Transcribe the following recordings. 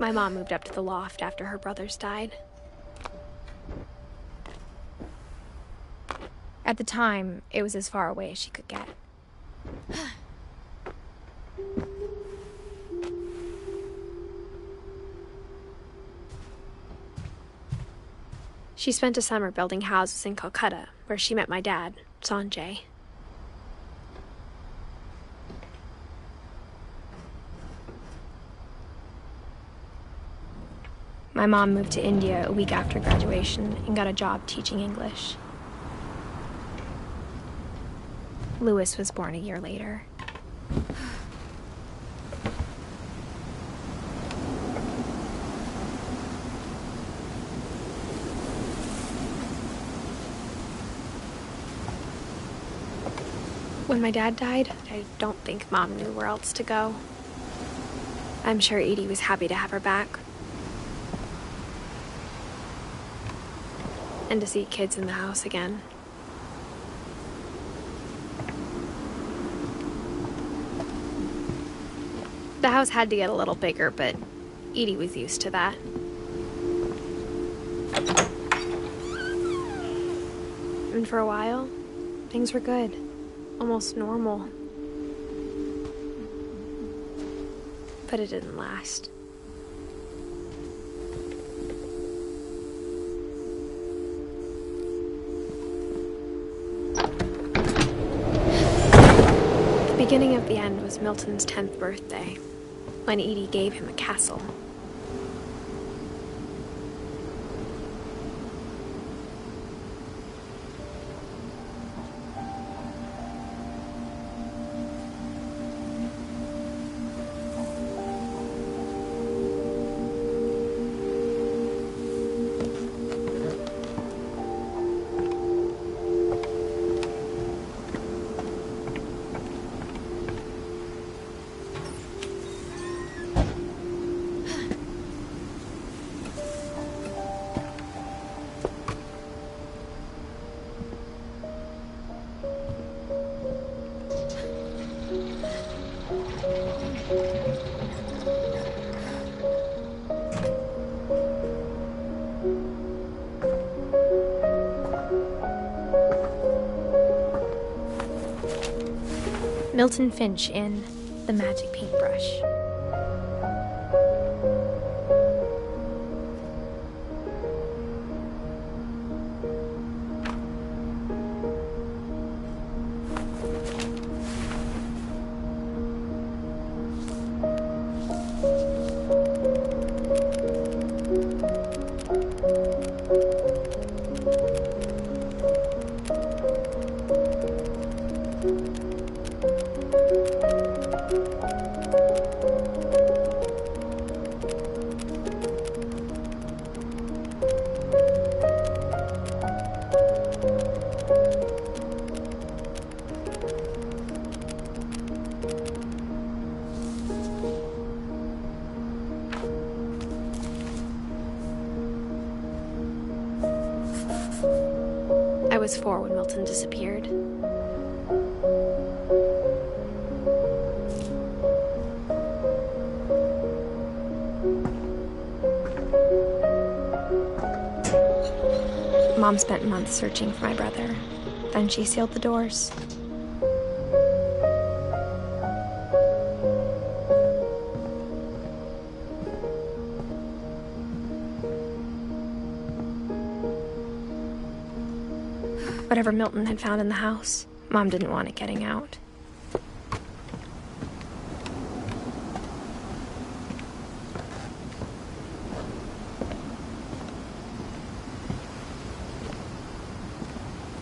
My mom moved up to the loft after her brothers died. At the time, it was as far away as she could get. She spent a summer building houses in Calcutta, where she met my dad, Sanjay. My mom moved to India a week after graduation and got a job teaching English. Louis was born a year later. When my dad died, I don't think Mom knew where else to go. I'm sure Edie was happy to have her back. And to see kids in the house again. The house had to get a little bigger, but Edie was used to that. And for a while, things were good. Almost normal. But it didn't last. The beginning of the end was Milton's 10th birthday, when Edie gave him a castle. Milton Finch in The Magic Paintbrush. I was 4 when Milton disappeared. Mom spent months searching for my brother. Then she sealed the doors. Whatever Milton had found in the house, Mom didn't want it getting out.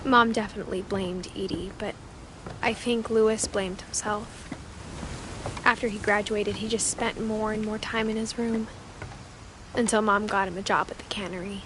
Mom definitely blamed Edie, but I think Louis blamed himself. After he graduated, he just spent more and more time in his room, until Mom got him a job at the cannery.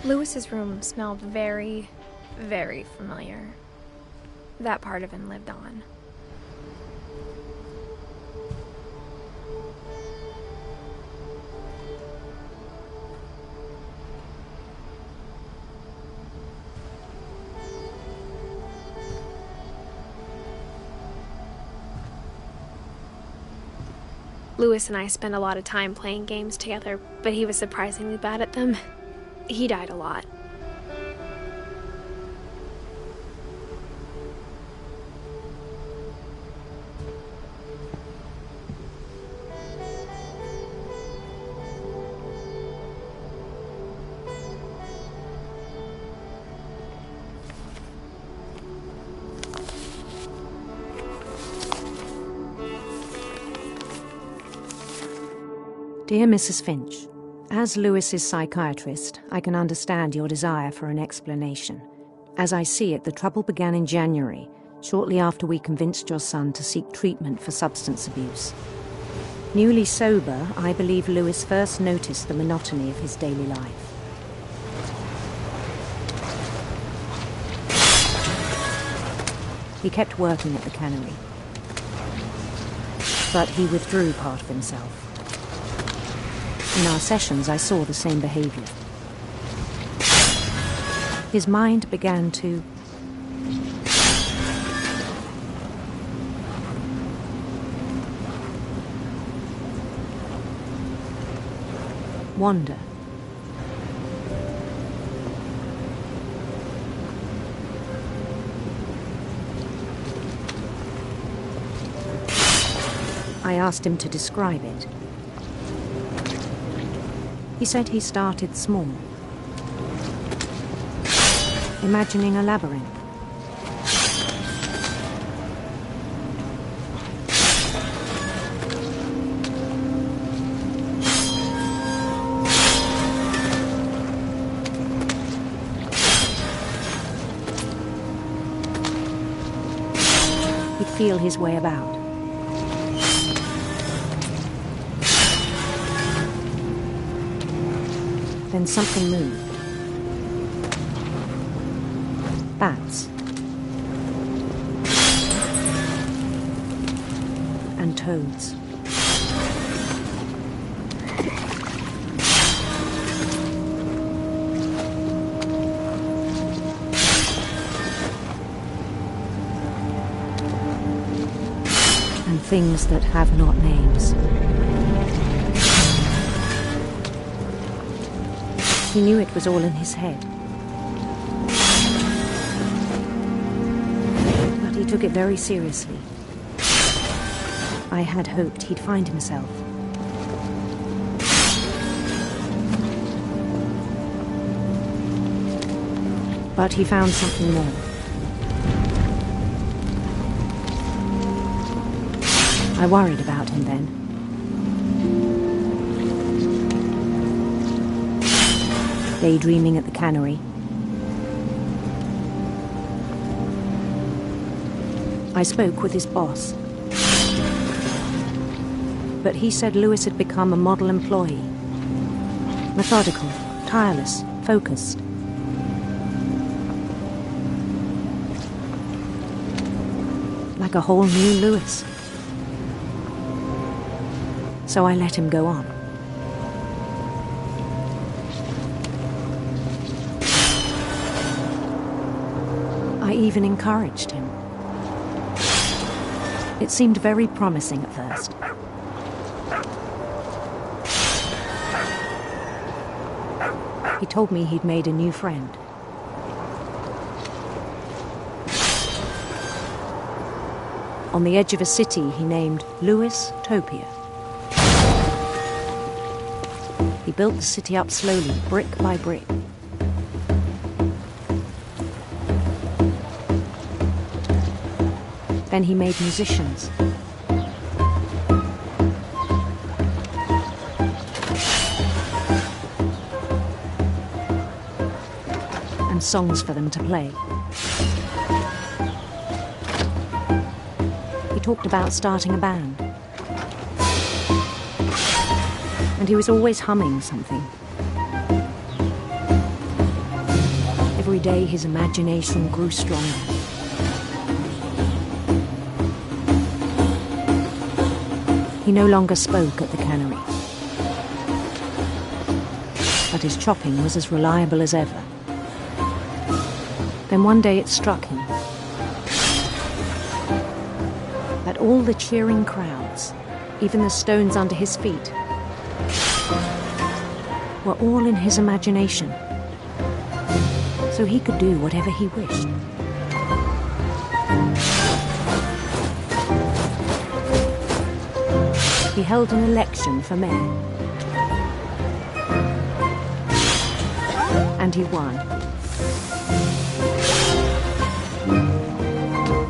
Lewis's room smelled very, very familiar. That part of him lived on. Lewis and I spent a lot of time playing games together, but he was surprisingly bad at them. He died a lot. Dear Mrs. Finch, as Lewis's psychiatrist, I can understand your desire for an explanation. As I see it, the trouble began in January, shortly after we convinced your son to seek treatment for substance abuse. Newly sober, I believe Lewis first noticed the monotony of his daily life. He kept working at the cannery, but he withdrew part of himself. In our sessions, I saw the same behavior. His mind began to wander. I asked him to describe it. He said he started small, imagining a labyrinth. He'd feel his way about. Then something moved. Bats. And toads. And things that have not names. He knew it was all in his head. But he took it very seriously. I had hoped he'd find himself. But he found something more. I worried about him then. Daydreaming at the cannery. I spoke with his boss. But he said Lewis had become a model employee. Methodical, tireless, focused. Like a whole new Lewis. So I let him go on. I even encouraged him. It seemed very promising at first. He told me he'd made a new friend. On the edge of a city he named Lewis Topia. He built the city up slowly, brick by brick. Then he made musicians. And songs for them to play. He talked about starting a band. And he was always humming something. Every day his imagination grew stronger. He no longer spoke at the cannery, but his chopping was as reliable as ever. Then one day it struck him that all the cheering crowds, even the stones under his feet, were all in his imagination, so he could do whatever he wished. He held an election for mayor, and he won.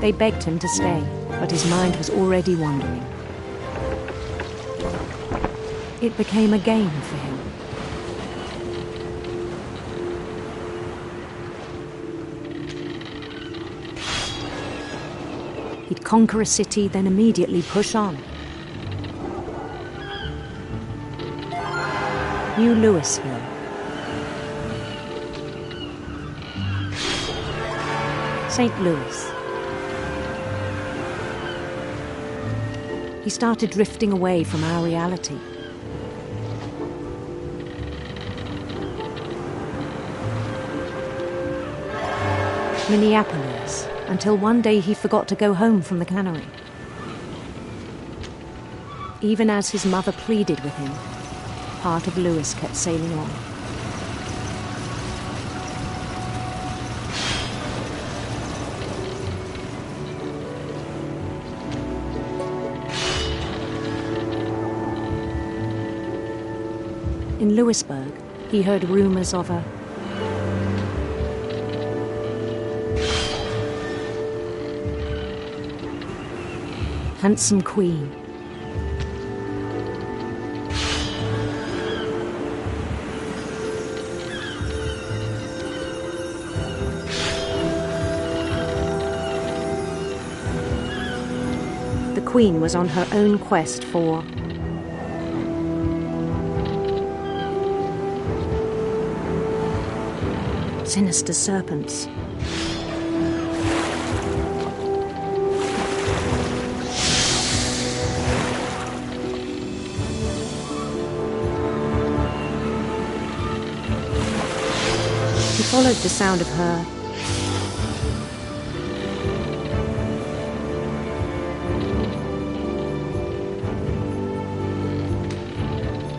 They begged him to stay, but his mind was already wandering. It became a game for him. He'd conquer a city, then immediately push on. New Louisville. St. Louis. He started drifting away from our reality. Minneapolis, until one day he forgot to go home from the cannery. Even as his mother pleaded with him, part of Louis kept sailing on. In Louisburg, he heard rumors of a handsome queen. The queen was on her own quest for sinister serpents. He followed the sound of her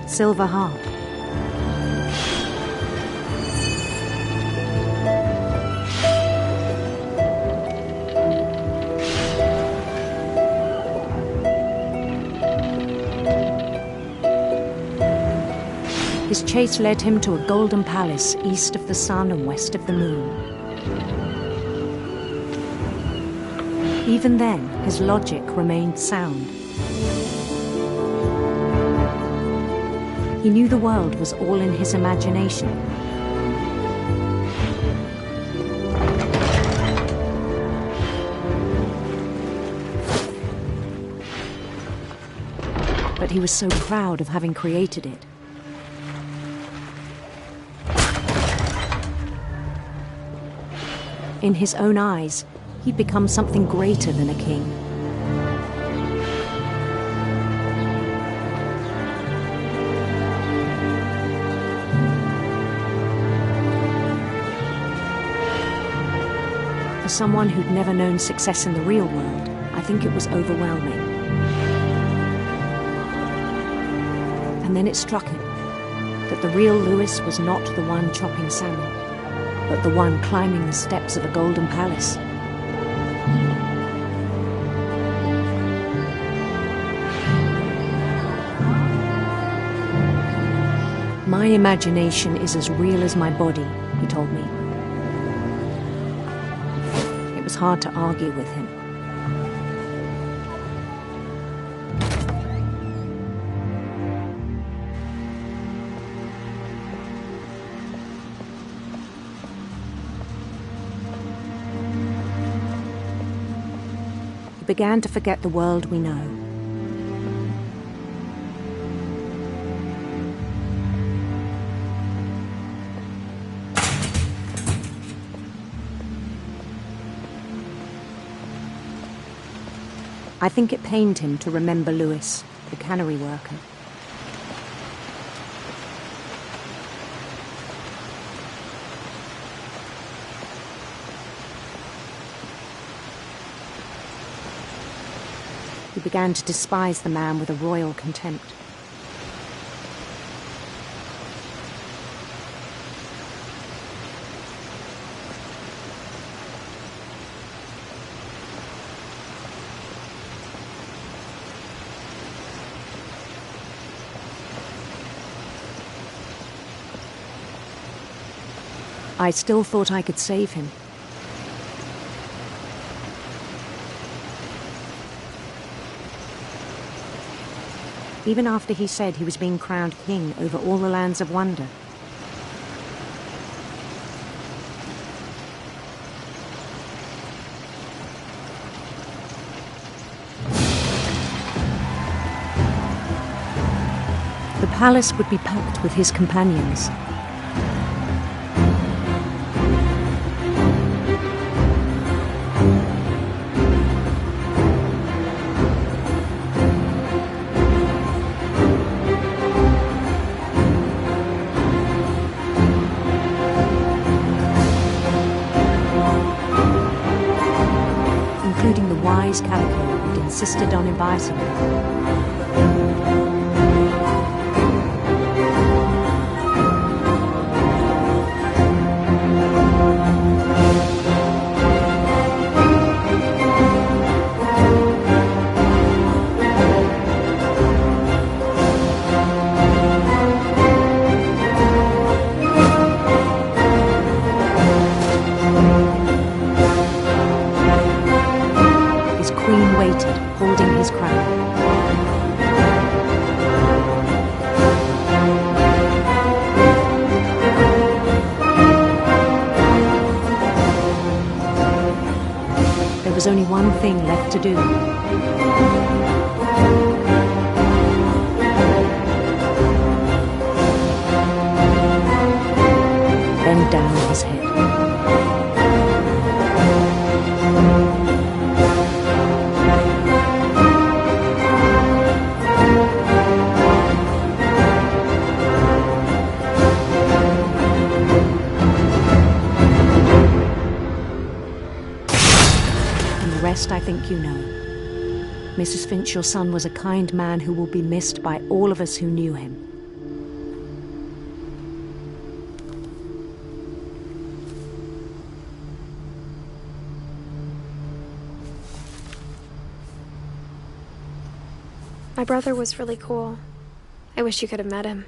silver harp. His chase led him to a golden palace east of the sun and west of the moon. Even then, his logic remained sound. He knew the world was all in his imagination. But he was so proud of having created it. In his own eyes, he'd become something greater than a king. For someone who'd never known success in the real world, I think it was overwhelming. And then it struck him that the real Louis was not the one chopping salmon, but the one climbing the steps of a golden palace. My imagination is as real as my body, he told me. It was hard to argue with him. Began to forget the world we know. I think it pained him to remember Louis, the cannery worker. He began to despise the man with a royal contempt. I still thought I could save him. Even after he said he was being crowned king over all the lands of wonder. The palace would be packed with his companions. Including the wise Calico who'd insisted on inviting him. Holding his crown. There was only one thing left to do. Bend down his head. I think you know. Mrs. Finch, your son was a kind man who will be missed by all of us who knew him. My brother was really cool. I wish you could have met him.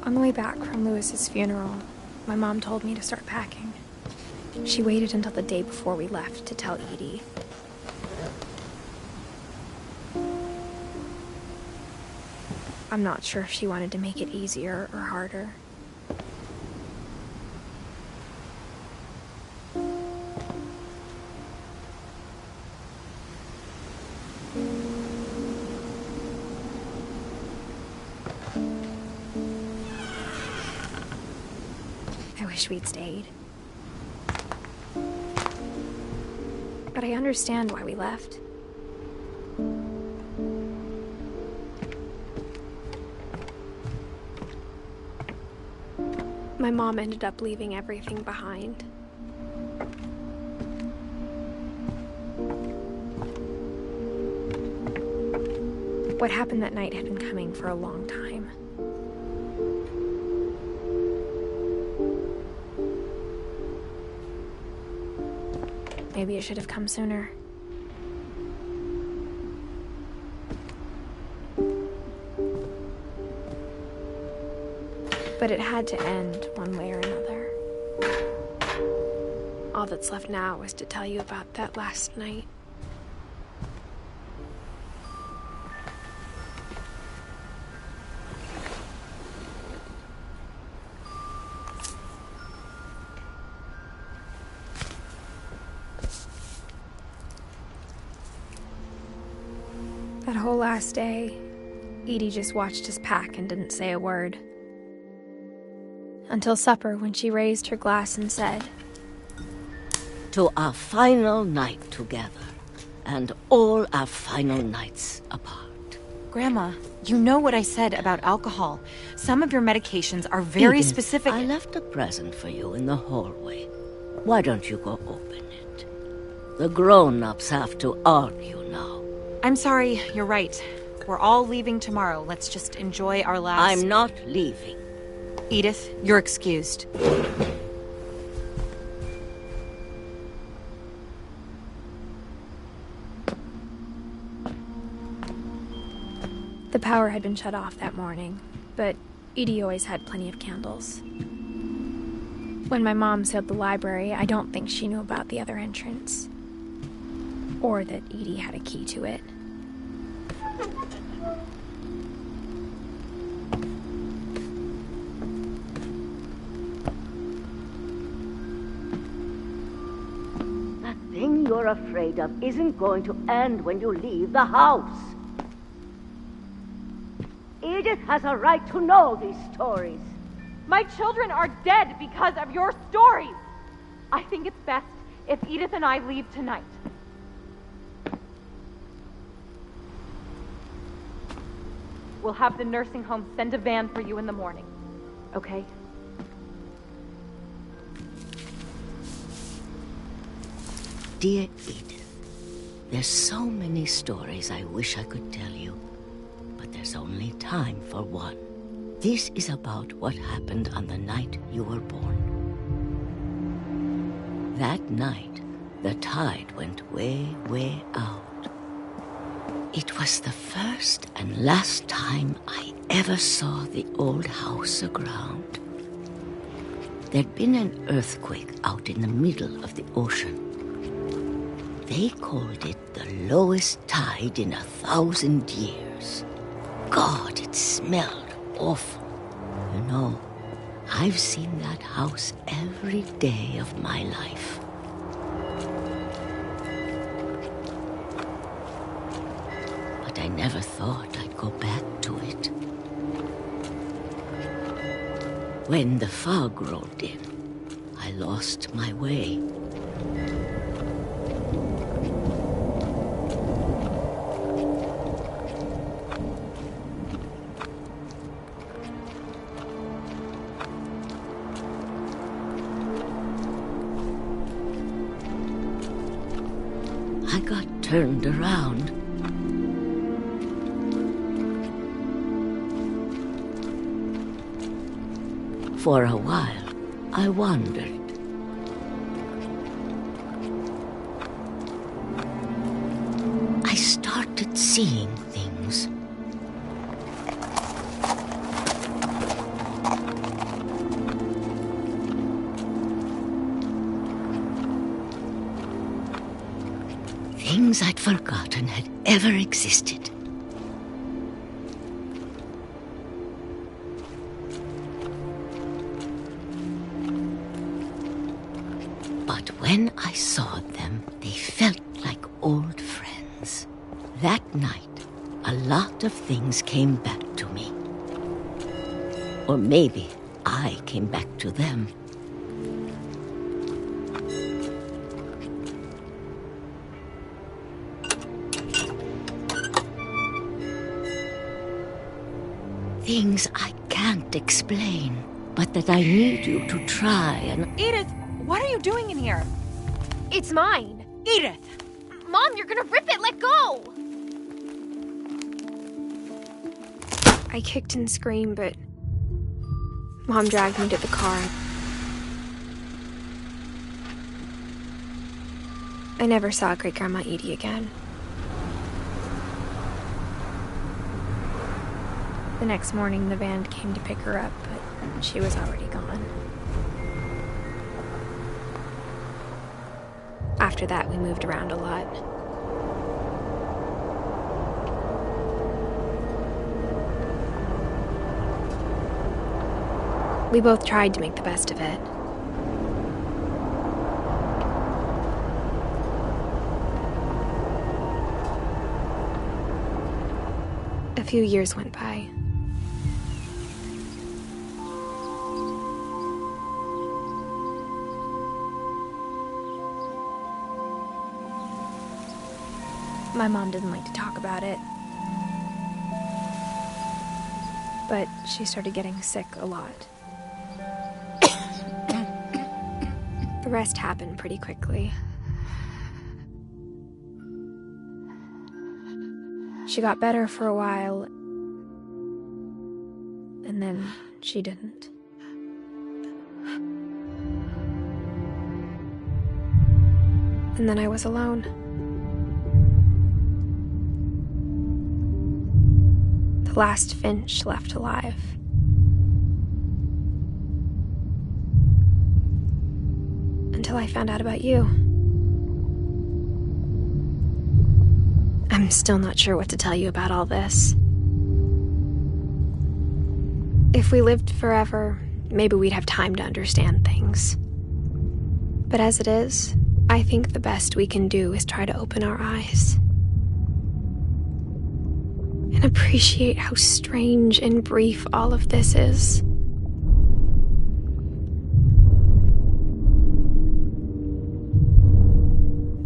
On the way back from Louis's funeral, my mom told me to start packing. She waited until the day before we left to tell Edie. I'm not sure if she wanted to make it easier or harder. I wish we'd stayed. But I understand why we left. My mom ended up leaving everything behind. What happened that night had been coming for a long time. Maybe it should have come sooner. But it had to end one way or another. All that's left now is to tell you about that last night. That whole last day, Edie just watched us pack and didn't say a word. Until supper, when she raised her glass and said, "To our final night together, and all our final nights apart." Grandma, you know what I said about alcohol. Some of your medications are very Edith, specific. I left a present for you in the hallway. Why don't you go open it? The grown-ups have to argue now. I'm sorry, you're right. We're all leaving tomorrow. Let's just enjoy our last... I'm not leaving. Edith, you're excused. The power had been shut off that morning, but Edie always had plenty of candles. When my mom sealed the library, I don't think she knew about the other entrance. Or that Edie had a key to it. That thing you're afraid of isn't going to end when you leave the house. Edith has a right to know these stories. My children are dead because of your stories. I think it's best if Edith and I leave tonight. We'll have the nursing home send a van for you in the morning, okay? Dear Edith, there's so many stories I wish I could tell you, but there's only time for one. This is about what happened on the night you were born. That night, the tide went way, way out. It was the first and last time I ever saw the old house aground. There'd been an earthquake out in the middle of the ocean. They called it the lowest tide in 1,000 years. God, it smelled awful. You know, I've seen that house every day of my life. But I never thought I'd go back to it. When the fog rolled in, I lost my way. I got turned around. For a while, I wondered. I started seeing things. Things I'd forgotten had ever existed. But when I saw them, they felt like old friends. That night, a lot of things came back to me. Or maybe I came back to them. Things I can't explain, but that I need you to try and... Edith, what are you doing in here? It's mine. Edith! Mom, you're gonna rip it. Let go. I kicked and screamed, but Mom dragged me to the car. I never saw Great-Grandma Edie again. The next morning, the van came to pick her up, but she was already gone. After that, we moved around a lot. We both tried to make the best of it. A few years went by. My mom didn't like to talk about it, but she started getting sick a lot. The rest happened pretty quickly. She got better for a while, and then she didn't. And then I was alone. The last Finch left alive. Until I found out about you. I'm still not sure what to tell you about all this. If we lived forever, maybe we'd have time to understand things. But as it is, I think the best we can do is try to open our eyes. And appreciate how strange and brief all of this is.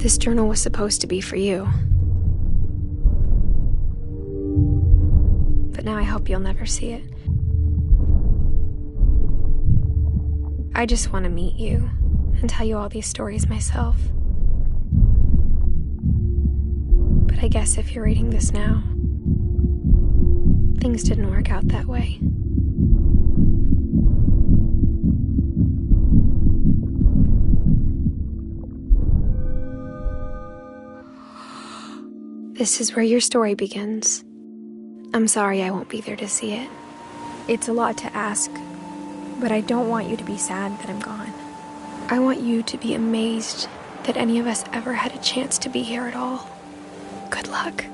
This journal was supposed to be for you. But now I hope you'll never see it. I just want to meet you and tell you all these stories myself. But I guess if you're reading this now, things didn't work out that way. This is where your story begins. I'm sorry I won't be there to see it. It's a lot to ask, but I don't want you to be sad that I'm gone. I want you to be amazed that any of us ever had a chance to be here at all. Good luck.